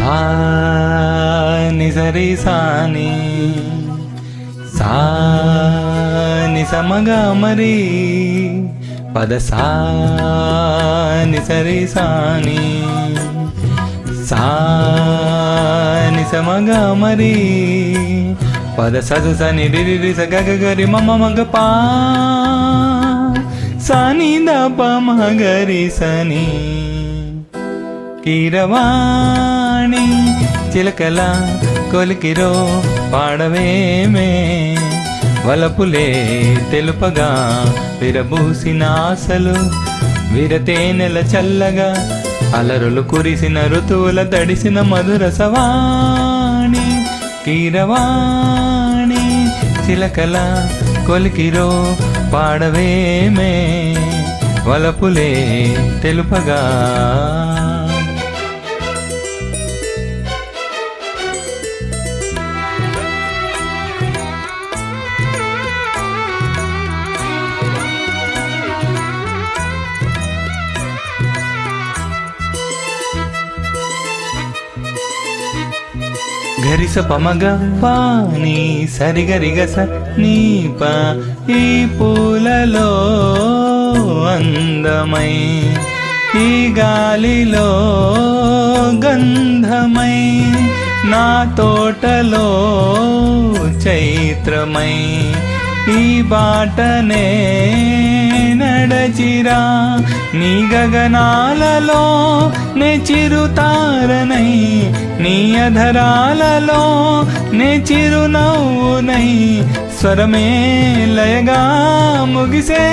సా ని సరి సాని సా ని సమగ మరి పద సా ని సరి సాని సా ని సమగ మరి పద సదు సని రి రి స గ గ గరి మమ మగ పా సాని ద ప మ గరి సని కీరవాణి చిలకల కొలికిరో పాడవేమే వలపులే తెలుపగా విరబూసిన ఆశలు విరతేనెల చల్లగా అలరులు కురిసిన ఋతువుల తడిసిన మధుర సవాణి కీరవాణి చిలకల కొలికిరో పాడవేమే వలపులే తెలుపగా గరిస పమగ పాని సరిగరిగస నీప ఈ పూలలో అందమై ఈ గాలిలో గంధమై నా తోటలో చైత్రమై ఈ బాటనే నడచిరా నీ గగనాలలో నే చిరుతారనై నీ అధరాలలో నే చిరునవ్వునై స్వరమే లయగా ముగిసే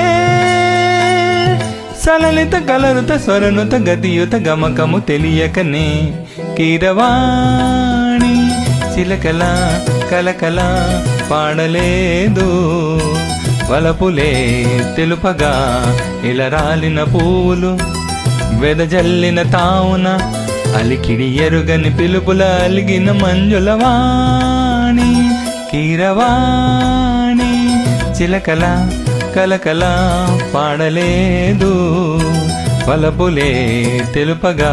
సలలిత కలరుత స్వరనుత గతియుత గమకము తెలియకనే కీరవాణి చిలకల కలకల పాడలేదు వలపులే తెలుపగా ఇలరాలిన పూలు వెదజల్లిన తావున అలికిడి ఎరుగని పిలుపుల అలిగిన మంజులవాణి కీరవాణి చిలకల కలకల పాడలేదు వలపులే తెలుపగా